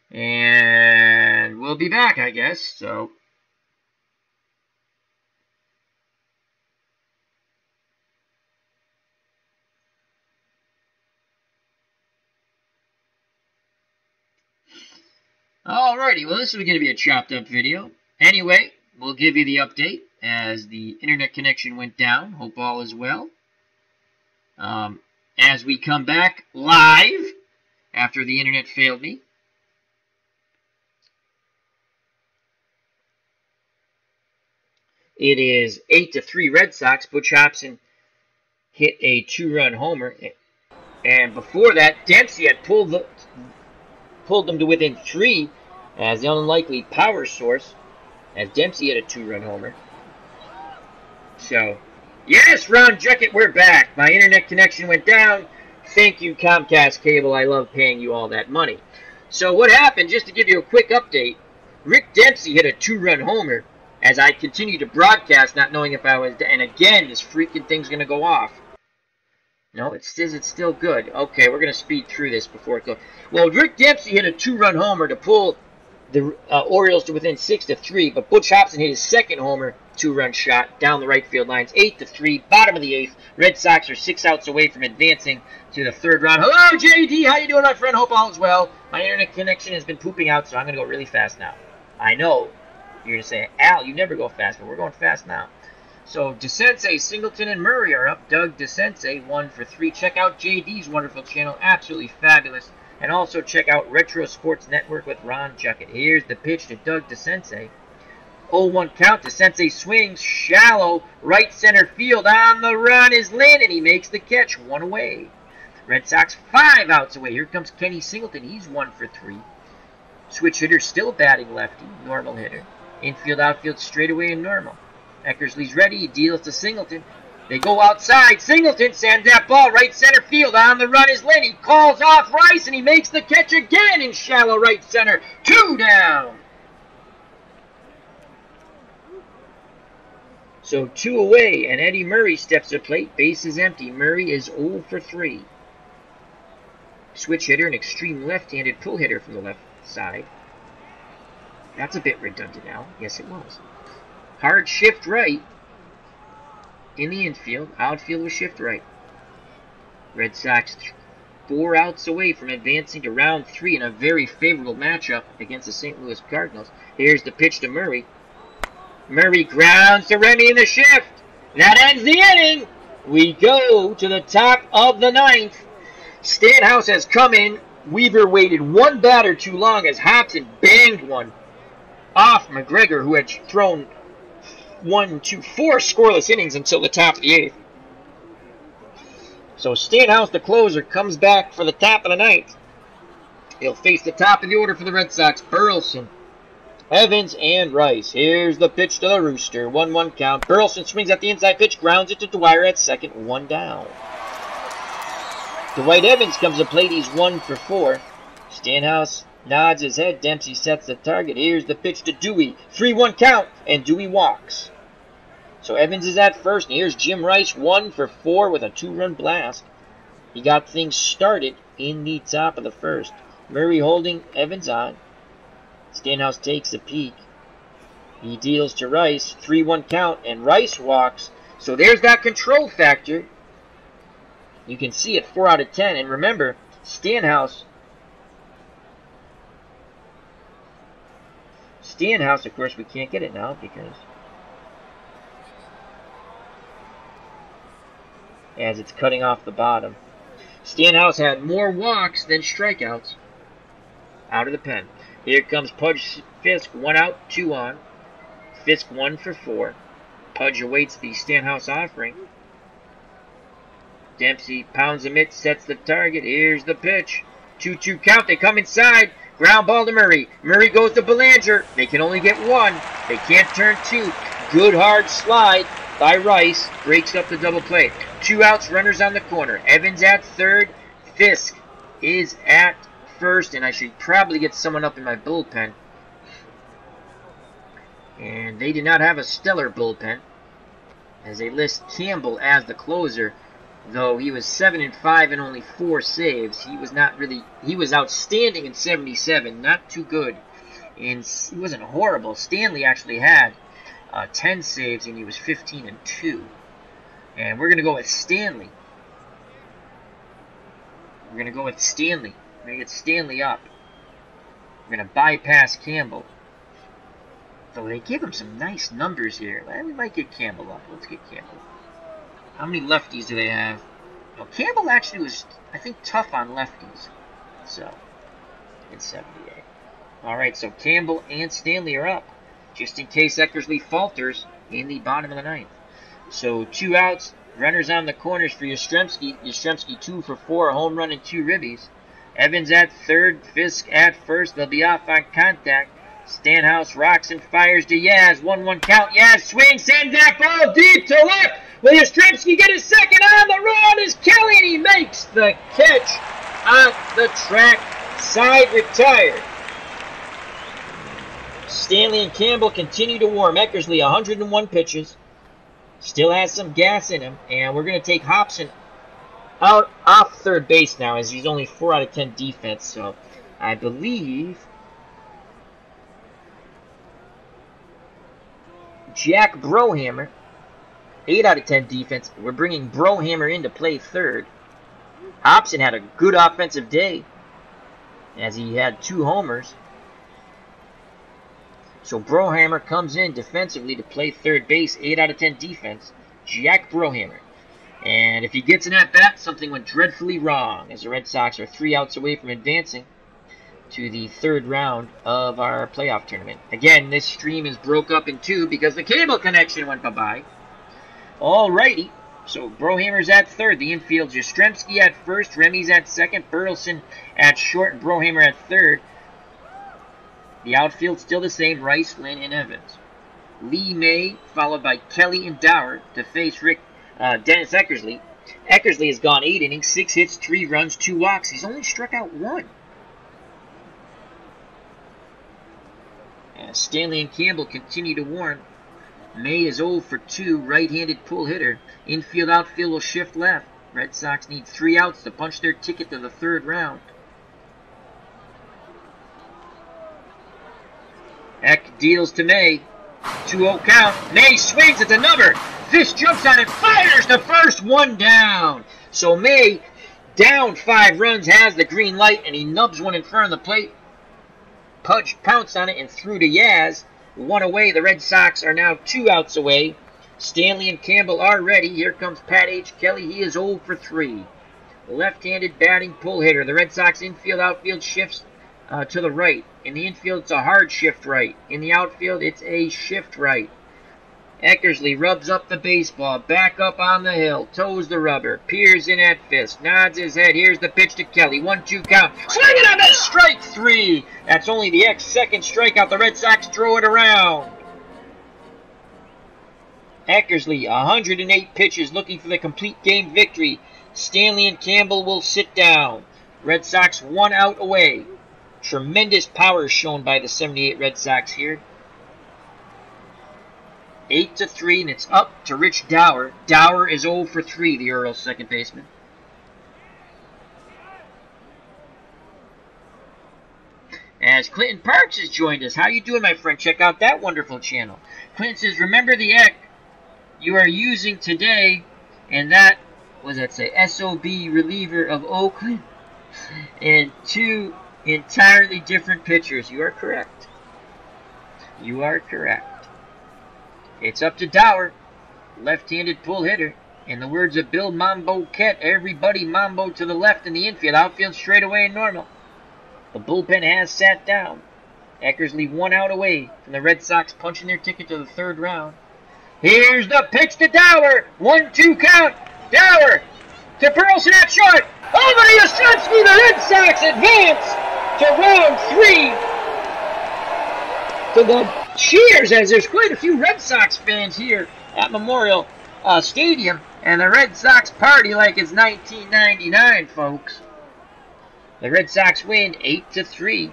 And we'll be back, I guess. So, alrighty, well, this is going to be a chopped up video. Anyway, we'll give you the update as the internet connection went down. Hope all is well. As we come back live after the internet failed me. It is 8-3 Red Sox. Butch Hobson hit a 2-run homer. And before that, Dempsey had pulled them to within 3 as the unlikely power source, as Dempsey hit a 2-run homer. So, yes, Ron Juckett, we're back. My internet connection went down. Thank you, Comcast Cable. I love paying you all that money. So what happened, just to give you a quick update, Rick Dempsey hit a 2-run homer as I continued to broadcast, not knowing if I was... And again, this freaking thing's going to go off. No, it says it's still good. Okay, we're going to speed through this before it goes. Well, Rick Dempsey hit a 2-run homer to pull the Orioles to within 6-3, but Butch Hobson hit his second homer, 2-run shot down the right field lines, 8-3, bottom of the 8th. Red Sox are 6 outs away from advancing to the 3rd round. Hello, JD. How you doing, my friend? Hope all is well. My internet connection has been pooping out, so I'm going to go really fast now. I know you're going to say, Al, you never go fast, but we're going fast now. So, DeSensei, Singleton, and Murray are up. Doug DeSensei, 1 for 3. Check out JD's wonderful channel. Absolutely fabulous. And also check out Retro Sports Network with Ron Juckett. Here's the pitch to Doug DeSensei. 0-1 count. DeSensei swings. Shallow. Right center field. On the run is Lynn, and he makes the catch. 1 away. Red Sox 5 outs away. Here comes Kenny Singleton. He's 1 for 3. Switch hitter still batting lefty. Normal hitter. Infield, outfield, straightaway, and normal. Eckersley's ready. He deals to Singleton. They go outside. Singleton sends that ball right center field. On the run is Lynn. He calls off Rice, and he makes the catch again in shallow right center. 2 down. So 2 away, and Eddie Murray steps to plate. Base is empty. Murray is 0 for 3. Switch hitter, an extreme left-handed pull hitter from the left side. That's a bit redundant now. Yes, it was. Hard shift right in the infield. Outfield with shift right. Red Sox 4 outs away from advancing to round 3 in a very favorable matchup against the St. Louis Cardinals. Here's the pitch to Murray. Murray grounds to Remy in the shift. That ends the inning. We go to the top of the 9th. Stanhouse has come in. Weaver waited 1 batter too long as Hobson banged one off McGregor, who had thrown 1, 2, 4 scoreless innings until the top of the 8th. So Stanhouse, the closer, comes back for the top of the 9th. He'll face the top of the order for the Red Sox. Burleson, Evans, and Rice. Here's the pitch to the Rooster. 1-1 count. Burleson swings at the inside pitch, grounds it to Dwyer at second. 1 down. Dwight Evans comes to plate. He's 1 for 4. Stanhouse nods his head. Dempsey sets the target. Here's the pitch to Dewey. 3-1 count, and Dewey walks. So Evans is at first, and here's Jim Rice, 1 for 4 with a 2-run blast. He got things started in the top of the 1st. Murray holding Evans on. Stanhouse takes a peek. He deals to Rice. 3-1 count, and Rice walks. So there's that control factor. You can see it, 4 out of 10. And remember, Stanhouse, of course, we can't get it now because as it's cutting off the bottom. Stanhouse had more walks than strikeouts out of the pen. Here comes Pudge Fisk, 1 out, 2 on. Fisk 1 for 4. Pudge awaits the Stanhouse offering. Dempsey pounds the mitt, sets the target. Here's the pitch. 2-2 count. They come inside. Ground ball to Murray. Murray goes to Belanger. They can only get 1. They can't turn 2. Good hard slide by Rice. Breaks up the double play. 2 outs, runners on the corner. Evans at 3rd. Fisk is at 1st. And I should probably get someone up in my bullpen. And they did not have a stellar bullpen, as they list Campbell as the closer. Though he was 7-5 and only 4 saves, he was outstanding in 77, not too good. And he wasn't horrible. Stanley actually had 10 saves and he was 15-2. And we're going to go with Stanley. We're going to go with Stanley. We're going to get Stanley up. We're going to bypass Campbell. Though they give him some nice numbers here. Well, we might get Campbell up. Let's get Campbell. How many lefties do they have? Well, Campbell actually was, I think, tough on lefties. So, in 78. Alright, so Campbell and Stanley are up. Just in case Eckersley falters in the bottom of the ninth. So, 2 outs. Runners on the corners for Yastrzemski. Yastrzemski 2 for 4. A home run and 2 ribbies. Evans at third. Fisk at first. They'll be off on contact. Stanhouse rocks and fires to Yaz. 1-1 count. Yaz swings. Sends that ball deep to left. Will Yastrzemski get his second on the run as Kelly, and he makes the catch on the track side retired. Stanley and Campbell continue to warm. Eckersley, 101 pitches. Still has some gas in him. And we're going to take Hobson out off third base now, as he's only 4 out of 10 defense. So I believe Jack Brohammer, 8 out of 10 defense. We're bringing Brohammer in to play third. Hobson had a good offensive day, as he had 2 homers. So Brohammer comes in defensively to play third base, 8 out of 10 defense. Jack Brohammer. And if he gets an at-bat, something went dreadfully wrong, as the Red Sox are 3 outs away from advancing to the third round of our playoff tournament. Again, this stream is broke up in 2 because the cable connection went bye-bye. Alrighty, so Brohammer's at third. The infield's Yastrzemski at first, Remy's at second, Burleson at short, and Brohammer at third. The outfield's still the same, Rice, Lynn, and Evans. Lee May, followed by Kelly and Dower to face Dennis Eckersley. Eckersley has gone 8 innings, 6 hits, 3 runs, 2 walks. He's only struck out 1. Stanley and Campbell continue to warm. May is 0 for 2, right-handed pull hitter. Infield, outfield will shift left. Red Sox need 3 outs to punch their ticket to the third round. Eck deals to May. 2-0 count. May swings at the number. Fisk jumps on it, fires to first, 1 down. So May, down 5 runs, has the green light, and he nubs one in front of the plate. Pudge pounced on it and threw to Yaz. 1 away. The Red Sox are now 2 outs away. Stanley and Campbell are ready. Here comes Pat H. Kelly. He is 0 for 3. Left-handed batting pull hitter. The Red Sox infield, outfield shifts to the right. In the infield, it's a hard shift right. In the outfield, it's a shift right. Eckersley rubs up the baseball. Back up on the hill. Toes the rubber. Peers in at Fisk. Nods his head. Here's the pitch to Kelly. 1-2 count. Swing it on the strike 3. That's only the second strikeout. The Red Sox throw it around. Eckersley, 108 pitches, looking for the complete game victory. Stanley and Campbell will sit down. Red Sox 1 out away. Tremendous power shown by the 78 Red Sox here. 8-3, and it's up to Rich Dower. Dower is 0 for 3, the Orioles second baseman. As Clinton Parks has joined us. How you doing, my friend? Check out that wonderful channel. Clinton says, remember the Eck you are using today, and that, what does that say? SOB reliever of Oakland, and 2 entirely different pitchers. You are correct. You are correct. It's up to Dower, left-handed pull hitter. In the words of Bill Mambo Kett, everybody Mambo to the left in the infield. Outfield straight away and normal. The bullpen has sat down. Eckersley 1 out away from the Red Sox punching their ticket to the third round. Here's the pitch to Dower. 1-2 count. Dower to Burleson at short. Over to Yastrzemski. The Red Sox advance to round 3. To the cheers, as there's quite a few Red Sox fans here at Memorial Stadium, and the Red Sox party like it's 1999, folks. The Red Sox win 8-3.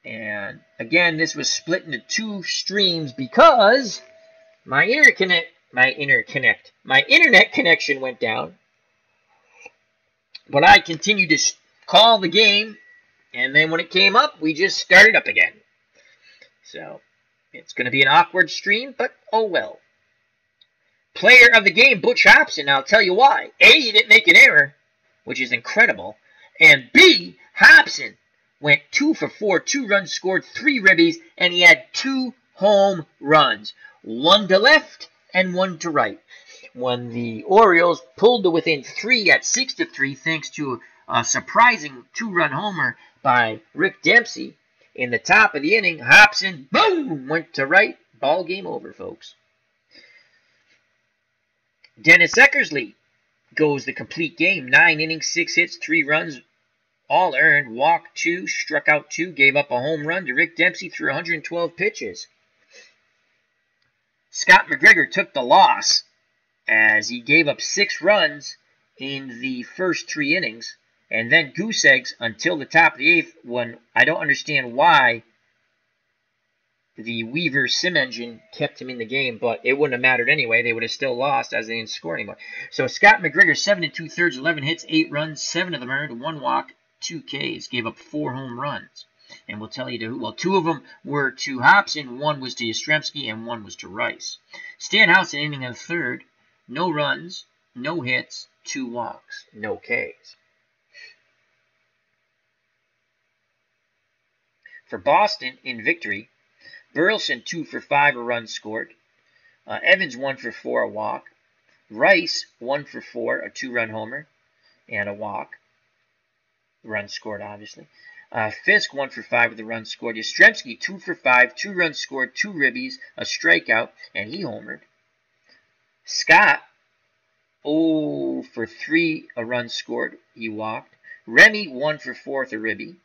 And again, this was split into 2 streams because My internet connection went down, but I continued to call the game, and then when it came up, we just started up again. So it's going to be an awkward stream, but oh well. Player of the game, Butch Hobson. I'll tell you why. A, he didn't make an error, which is incredible, and B, Hobson went 2 for 4, 2 runs scored, 3 ribbies, and he had 2 home runs, 1 to left and 1 to right. When the Orioles pulled to within 3 at 6-3, thanks to a surprising 2-run homer by Rick Dempsey in the top of the inning, Hobson, boom, went to right. Ball game over, folks. Dennis Eckersley goes the complete game. 9 innings, 6 hits, 3 runs, all earned. Walked 2, struck out 2, gave up a home run to Rick Dempsey through 112 pitches. Scott McGregor took the loss as he gave up 6 runs in the first 3 innings, and then goose eggs until the top of the 8th, when I don't understand why the Weaver sim engine kept him in the game, but it wouldn't have mattered anyway. They would have still lost as they didn't score anymore. So Scott McGregor, 7 2/3, 11 hits, 8 runs, 7 of them earned, 1 walk, 2 Ks, gave up 4 home runs. And we'll tell you to who. Well, 2 of them were to Hobson, 1 was to Yastrzemski, and 1 was to Rice. Stan House, an inning and a third, no runs, no hits, 2 walks, no Ks. For Boston, in victory, Burleson 2 for 5, a run scored. Evans 1 for 4, a walk. Rice 1 for 4, a 2-run homer and a walk. Run scored, obviously. Fisk 1 for 5 with a run scored. Yastrzemski 2 for 5, 2 runs scored, 2 ribbies, a strikeout, and he homered. Scott 0 for 3, a run scored. He walked. Remy 1 for 4 with a ribby.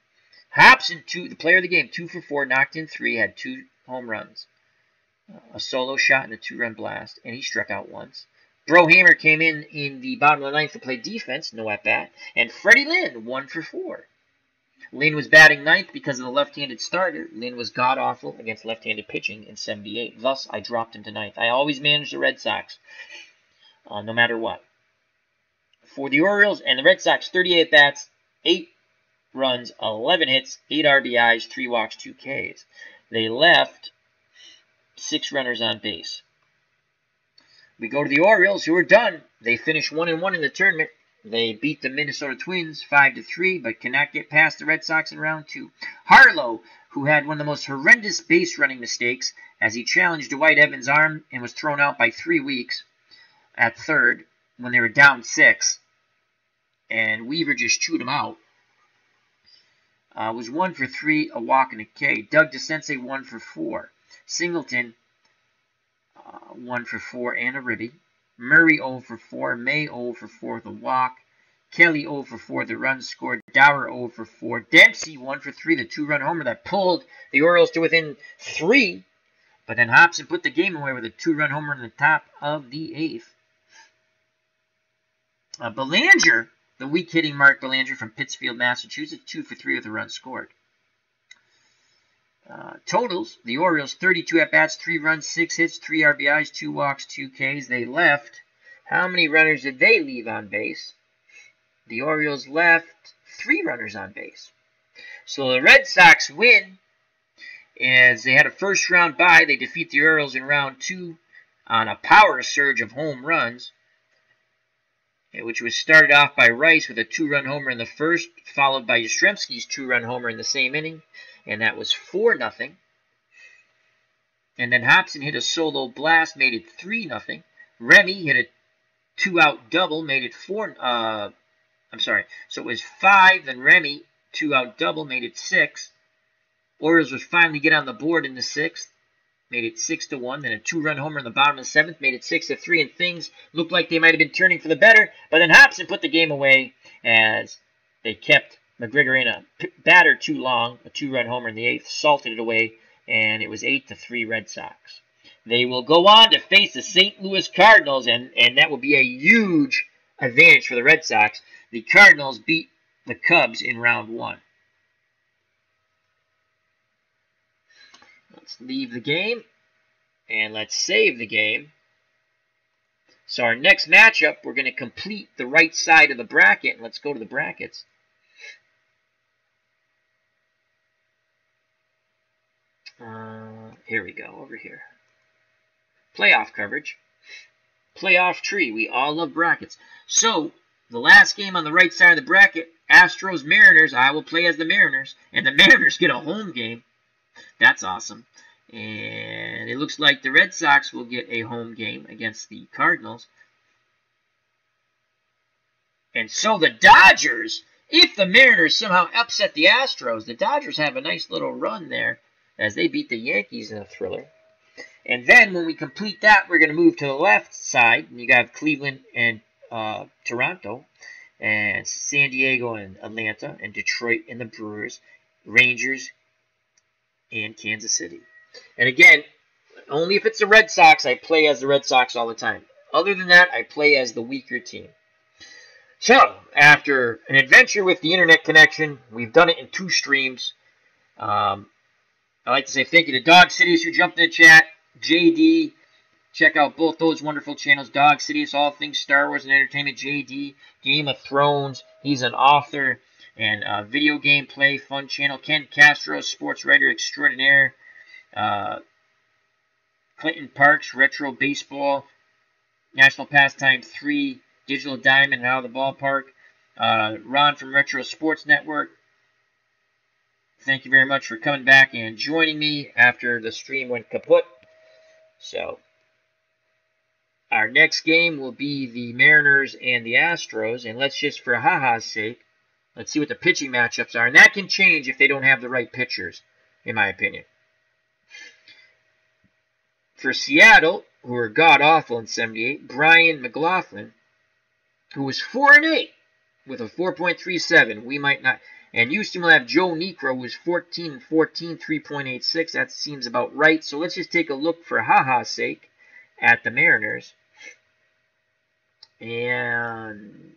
Hobson, the player of the game, 2 for 4, knocked in 3, had 2 home runs, a solo shot and a 2-run blast, and he struck out once. Brohamer came in the bottom of the 9th to play defense, no at bat, and Freddie Lynn, 1 for 4. Lynn was batting 9th because of the left-handed starter. Lynn was god-awful against left-handed pitching in 78. Thus, I dropped him to 9th. I always manage the Red Sox, no matter what. For the Orioles and the Red Sox, 38 bats, 8 runs, 11 hits, 8 RBIs, 3 walks, 2 Ks. They left 6 runners on base. We go to the Orioles, who are done. They finished 1-1 in the tournament. They beat the Minnesota Twins 5-3, but cannot get past the Red Sox in round 2. Harlow, who had one of the most horrendous base running mistakes as he challenged Dwight Evans' arm and was thrown out by 3 weeks at third when they were down 6, and Weaver just chewed him out. Was 1 for 3, a walk and a K. Doug DeCense 1 for 4. Singleton 1 for 4 and a ribby. Murray 0 for 4. May 0 for 4 with a walk. Kelly 0 for 4, the run scored. Dower 0 for 4. Dempsey 1 for 3, the 2-run homer that pulled the Orioles to within 3. But then Hobson put the game away with a 2-run homer in the top of the 8th. Belanger, the weak-hitting Mark Belanger from Pittsfield, Massachusetts, 2 for 3 with a run scored. Totals, the Orioles, 32 at-bats, 3 runs, 6 hits, 3 RBIs, 2 walks, 2 Ks. They left. How many runners did they leave on base? The Orioles left 3 runners on base. So the Red Sox win as they had a first-round bye. They defeat the Orioles in round 2 on a power surge of home runs, which was started off by Rice with a 2-run homer in the first, followed by Yastrzemski's 2-run homer in the same inning, and that was 4-0. And then Hobson hit a solo blast, made it 3-0. Remy hit a 2-out double, made it 4. So it was 5, then Remy 2-out double, made it 6. Orioles would finally get on the board in the 6th. Made it 6-1, then a 2-run homer in the bottom of the 7th, made it 6-3, and things looked like they might have been turning for the better, but then Hobson put the game away as they kept McGregor in a batter too long, a 2-run homer in the 8th, salted it away, and it was 8-3 Red Sox. They will go on to face the St. Louis Cardinals, and that will be a huge advantage for the Red Sox. The Cardinals beat the Cubs in round 1. Let's leave the game. And let's save the game. So our next matchup, we're going to complete the right side of the bracket. Let's go to the brackets. Here we go, over here. Playoff coverage. Playoff tree. We all love brackets. So, the last game on the right side of the bracket, Astros Mariners. I will play as the Mariners. And the Mariners get a home game. That's awesome. And it looks like the Red Sox will get a home game against the Cardinals. And so the Dodgers, if the Mariners somehow upset the Astros, the Dodgers have a nice little run there as they beat the Yankees in a thriller. And then when we complete that, we're going to move to the left side. And you got Cleveland and Toronto, and San Diego and Atlanta, and Detroit and the Brewers, Rangers, and Kansas City. And again, only if it's the Red Sox, I play as the Red Sox all the time. Other than that, I play as the weaker team. So, after an adventure with the internet connection, we've done it in 2 streams. I'd like to say thank you to Dog Cities who jumped in the chat, JD. Check out both those wonderful channels. Dog Cities, all things Star Wars and entertainment. JD, Game of Thrones. He's an author and video game play fun channel. Ken Castro, sports writer extraordinaire. Clinton Parks, retro baseball. National Pastime 3. Digital Diamond and Out of the Ballpark. Ron from Retro Sports Network. Thank you very much for coming back and joining me after the stream went kaput. So, our next game will be the Mariners and the Astros. And let's just, for ha-ha's sake, let's see what the pitching matchups are. And that can change if they don't have the right pitchers, in my opinion. For Seattle, who are god-awful in 78, Brian McLaughlin, who was 4-8 with a 4.37. We might not. And Houston will have Joe Niekro, who was 14-14, 3.86. That seems about right. So let's just take a look for ha-ha's sake at the Mariners. And,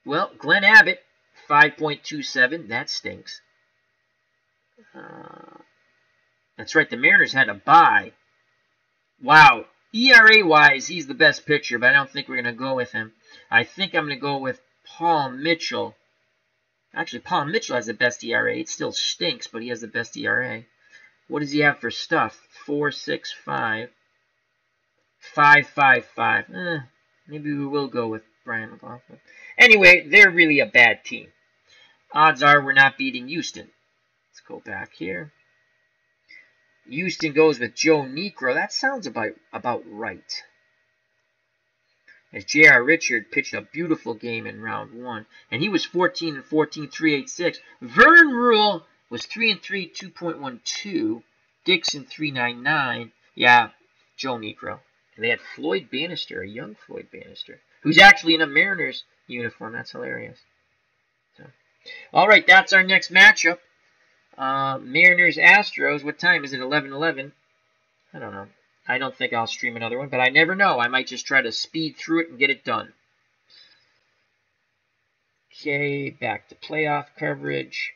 well, Glenn Abbott, 5.27. That stinks. That's right. The Mariners had a bye. Wow. ERA-wise, he's the best pitcher, but I don't think we're going to go with him. I think I'm going to go with Paul Mitchell. Actually, Paul Mitchell has the best ERA. It still stinks, but he has the best ERA. What does he have for stuff? 4.65. 5.55. Maybe we will go with Brian McLaughlin. Anyway, they're really a bad team. Odds are we're not beating Houston. Let's go back here. Houston goes with Joe Niekro. That sounds about right. As J.R. Richard pitched a beautiful game in round 1. And he was 14-14, 3.86. Vern Rule was 3-3, 2.12. Dixon, 3.99. Yeah, Joe Niekro. And they had Floyd Bannister, a young Floyd Bannister, who's actually in a Mariners uniform. That's hilarious. So, all right, that's our next matchup. Mariners Astros. What time is it? 11:11. I don't know. I don't think I'll stream another one, but I never know. I might just try to speed through it and get it done. Okay, back to playoff coverage.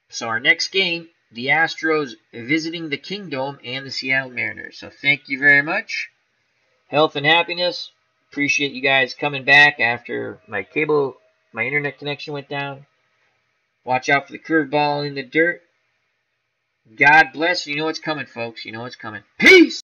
So our next game, the Astros visiting the Kingdome and the Seattle Mariners. So thank you very much. Health and happiness. Appreciate you guys coming back after my internet connection went down. Watch out for the curveball in the dirt. God bless. You know what's coming, folks. You know what's coming. Peace!